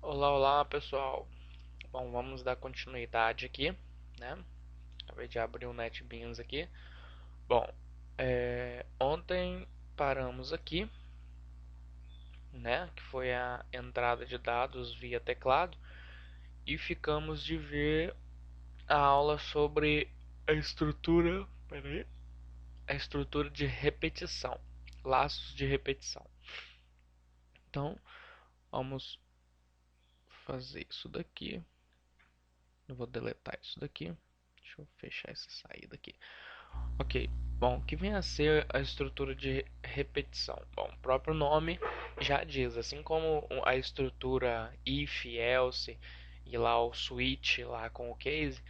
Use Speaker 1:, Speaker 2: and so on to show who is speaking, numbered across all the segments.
Speaker 1: Olá, olá pessoal. Bom, vamos dar continuidade aqui, né? Acabei de abrir o NetBeans aqui. Bom, ontem paramos aqui, né? Que foi a entrada de dados via teclado e ficamos de ver a aula sobre a estrutura, peraí, a estrutura de repetição, laços de repetição. Então, vamos fazer isso daqui. Eu vou deletar isso daqui. Deixa eu fechar essa saída aqui. Ok, bom, o que vem a ser a estrutura de repetição? Bom, o próprio nome já diz, assim como a estrutura if, else e lá o switch lá com o case,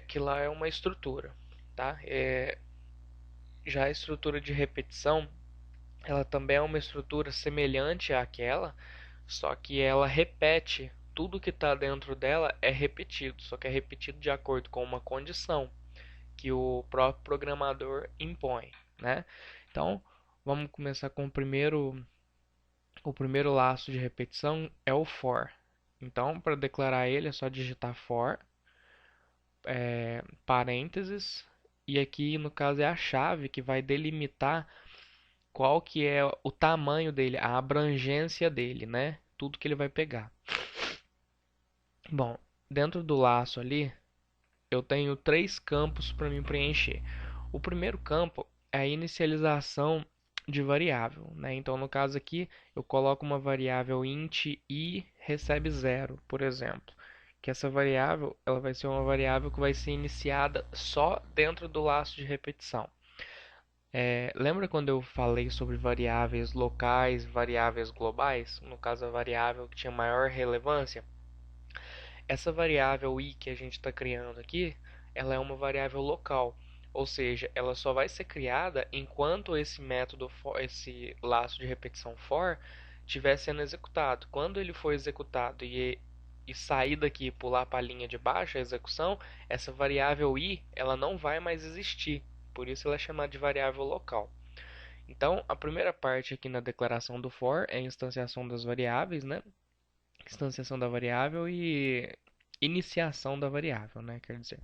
Speaker 1: que lá é uma estrutura, tá? Já a estrutura de repetição, ela também é uma estrutura semelhante àquela, só que ela repete tudo que está dentro dela é repetido, só que é repetido de acordo com uma condição que o próprio programador impõe, né? Então, vamos começar com o primeiro laço de repetição é o for. Então, para declarar ele é só digitar for, parênteses, e aqui no caso é a chave que vai delimitar qual que é o tamanho dele, a abrangência dele, né? Tudo que ele vai pegar. Bom, dentro do laço ali, eu tenho três campos para me preencher. O primeiro campo é a inicialização de variável, né? Então, no caso aqui, eu coloco uma variável int i recebe zero, por exemplo. Que essa variável, ela vai ser uma variável que vai ser iniciada só dentro do laço de repetição. Lembra quando eu falei sobre variáveis locais, variáveis globais? No caso, a variável que tinha maior relevância? Essa variável i que a gente está criando aqui, ela é uma variável local, ou seja, ela só vai ser criada enquanto esse método for, esse laço de repetição for estiver sendo executado. Quando ele for executado e sair daqui e pular para a linha de baixo, a execução, essa variável i ela não vai mais existir. Por isso ela é chamada de variável local. Então, a primeira parte aqui na declaração do for é a instanciação das variáveis, né? Instanciação da variável e iniciação da variável, né? Quer dizer,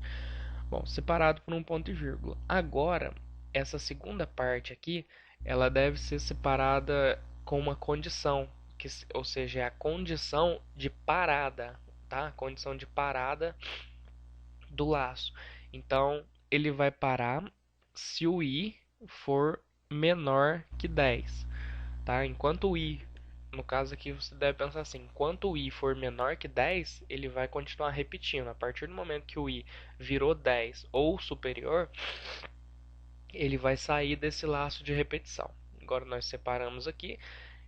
Speaker 1: bom, separado por um ponto e vírgula. Agora, essa segunda parte aqui, ela deve ser separada com uma condição, ou seja, é a condição de parada, tá? A condição de parada do laço. Então, ele vai parar se o i for menor que 10, tá? Enquanto o i, no caso aqui você deve pensar assim, enquanto o i for menor que 10, ele vai continuar repetindo. A partir do momento que o i virou 10 ou superior, ele vai sair desse laço de repetição. Agora nós separamos aqui.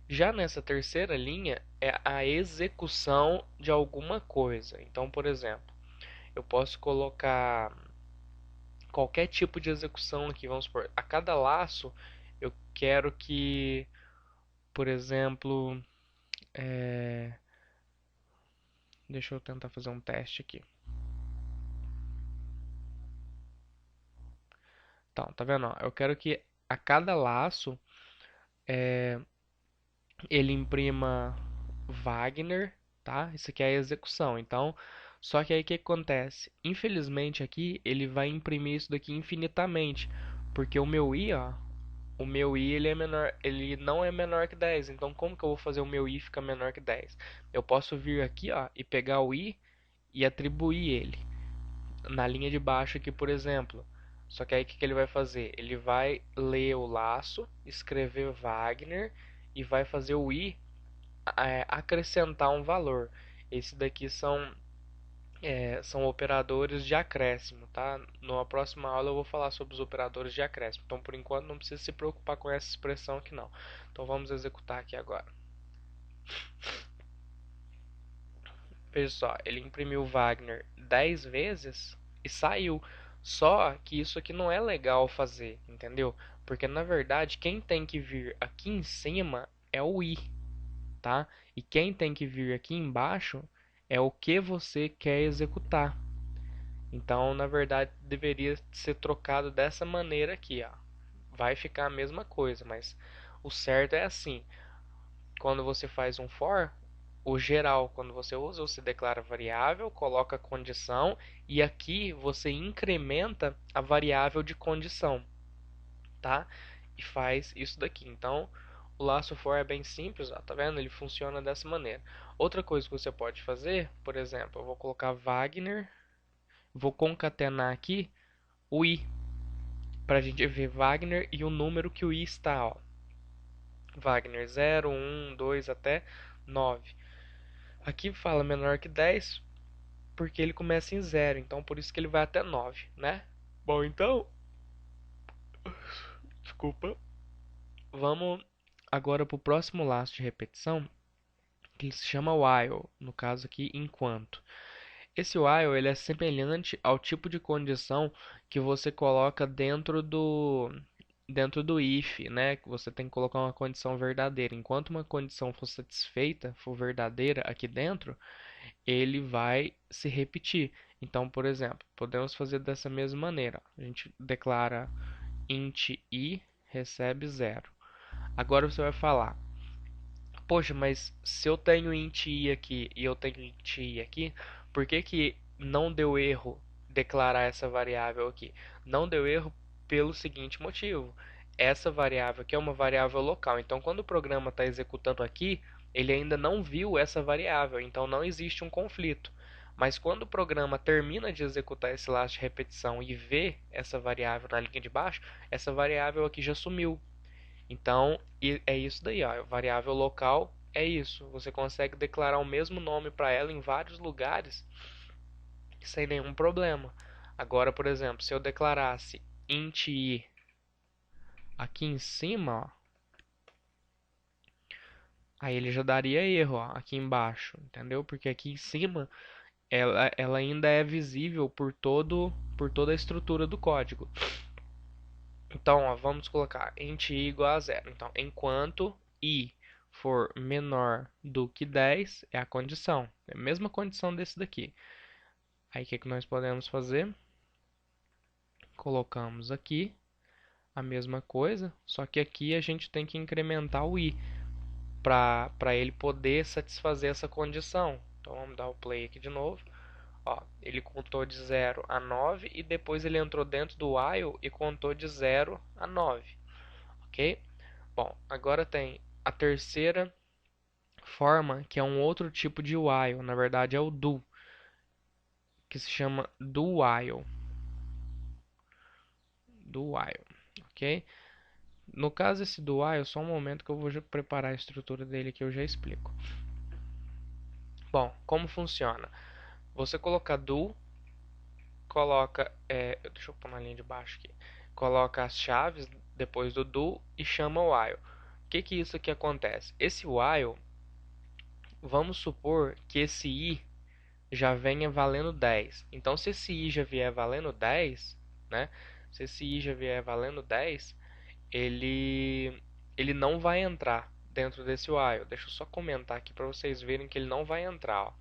Speaker 1: Já nessa terceira linha é a execução de alguma coisa. Então, por exemplo, eu posso colocar qualquer tipo de execução aqui, vamos supor, a cada laço eu quero que, por exemplo, é, deixa eu tentar fazer um teste aqui. Então, tá vendo? Ó? Eu quero que a cada laço ele imprima Wagner, tá? Isso aqui é a execução. Então, só que aí o que acontece? Infelizmente aqui ele vai imprimir isso daqui infinitamente, porque o meu i ele é menor, ele não é menor que 10. Então, como que eu vou fazer o meu i ficar menor que 10? Eu posso vir aqui, ó, e pegar o i e atribuir ele na linha de baixo aqui, por exemplo. Só que aí o que ele vai fazer? Ele vai ler o laço, escrever Wagner e vai fazer o i acrescentar um valor. Esse daqui são operadores de acréscimo, tá? Na próxima aula eu vou falar sobre os operadores de acréscimo. Então, por enquanto, não precisa se preocupar com essa expressão aqui não. Então, vamos executar aqui agora. Veja só, ele imprimiu Wagner 10 vezes e saiu. Só que isso aqui não é legal fazer, entendeu? Porque na verdade quem tem que vir aqui em cima é o i, tá? E quem tem que vir aqui embaixo é o que você quer executar. Então, na verdade, deveria ser trocado dessa maneira aqui, ó. Vai ficar a mesma coisa, mas o certo é assim. quando você faz um for, o geral, quando você usa, você declara variável, coloca condição e aqui você incrementa a variável de condição, tá? E faz isso daqui. Então, o laço for é bem simples, ó, tá vendo? Ele funciona dessa maneira. Outra coisa que você pode fazer, por exemplo, eu vou colocar Wagner, vou concatenar aqui o i, para a gente ver Wagner e o número que o i está, ó. Wagner 0, 1, 2 até 9. Aqui fala menor que 10 porque ele começa em 0, então por isso que ele vai até 9, né? Bom, então, desculpa. Vamos agora para o próximo laço de repetição, que se chama while, no caso aqui, enquanto. Esse while ele é semelhante ao tipo de condição que você coloca dentro do if, né? Que você tem que colocar uma condição verdadeira. Enquanto uma condição for satisfeita, for verdadeira aqui dentro, ele vai se repetir. Então, por exemplo, podemos fazer dessa mesma maneira. A gente declara int i recebe 0. Agora você vai falar: poxa, mas se eu tenho int i aqui e eu tenho int i aqui, por que que não deu erro declarar essa variável aqui? Não deu erro pelo seguinte motivo: essa variável aqui é uma variável local. Então, quando o programa está executando aqui, ele ainda não viu essa variável, então não existe um conflito. Mas quando o programa termina de executar esse laço de repetição e vê essa variável na linha de baixo, essa variável aqui já sumiu. Então, é isso daí, ó, variável local é isso. Você consegue declarar o mesmo nome para ela em vários lugares sem nenhum problema. Agora, por exemplo, se eu declarasse int i aqui em cima, ó, aí ele já daria erro, ó, aqui embaixo, entendeu? Porque aqui em cima ela ainda é visível por toda a estrutura do código. Então, ó, vamos colocar int i igual a 0. Então, enquanto i for menor do que 10, é a condição. É a mesma condição desse daqui. Aí, o que que nós podemos fazer? Colocamos aqui a mesma coisa, só que aqui a gente tem que incrementar o i para ele poder satisfazer essa condição. Então, vamos dar o play aqui de novo. Ó, ele contou de 0 a 9 e depois ele entrou dentro do while e contou de 0 a 9. Ok? Bom, agora tem a terceira forma, que é um outro tipo de while, na verdade é o do, que se chama do while. Do while, ok? No caso esse do while, só um momento que eu vou preparar a estrutura dele que eu já explico. Bom, como funciona? Você coloca do, coloca, deixa eu pôr na linha de baixo aqui, coloca as chaves depois do do e chama o while. O que que isso aqui acontece? Esse while, vamos supor que esse i já venha valendo 10. Então, se esse i já vier valendo 10, né? Se esse i já vier valendo 10, ele não vai entrar dentro desse while. Deixa eu só comentar aqui para vocês verem que ele não vai entrar, ó.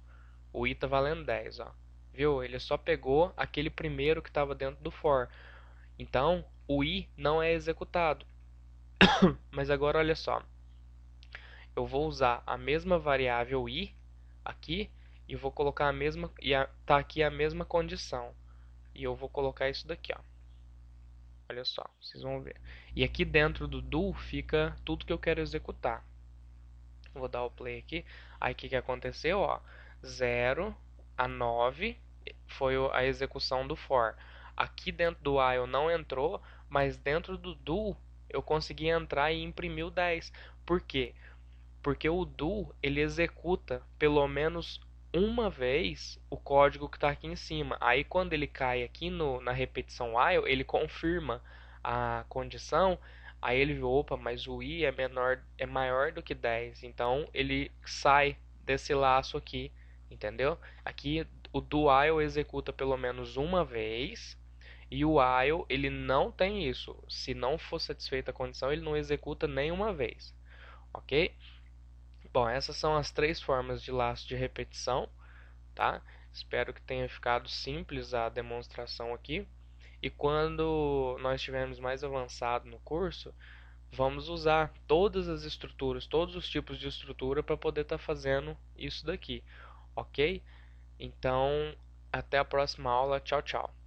Speaker 1: O i está valendo 10, ó. Viu? Ele só pegou aquele primeiro que estava dentro do for. Então, o i não é executado. Mas agora olha só. Eu vou usar a mesma variável i aqui e vou colocar a mesma e tá aqui a mesma condição. E eu vou colocar isso daqui, ó. Olha só, vocês vão ver. E aqui dentro do do fica tudo que eu quero executar. Vou dar o play aqui. Aí o que que aconteceu, ó? 0 a 9 foi a execução do for. Aqui dentro do while não entrou, mas dentro do do eu consegui entrar e imprimir o 10. Por quê? Porque o do ele executa pelo menos uma vez o código que está aqui em cima. Aí quando ele cai aqui na repetição while, ele confirma a condição. Aí ele vê, opa, mas o i é maior do que 10. Então ele sai desse laço aqui, entendeu? Aqui o do while executa pelo menos uma vez. E o while ele não tem isso. Se não for satisfeita a condição, ele não executa nenhuma vez. Ok? Bom, essas são as três formas de laço de repetição, tá? Espero que tenha ficado simples a demonstração aqui. E quando nós estivermos mais avançado no curso, vamos usar todas as estruturas, todos os tipos de estrutura para poder estar fazendo isso daqui, ok? Então, até a próxima aula. Tchau, tchau.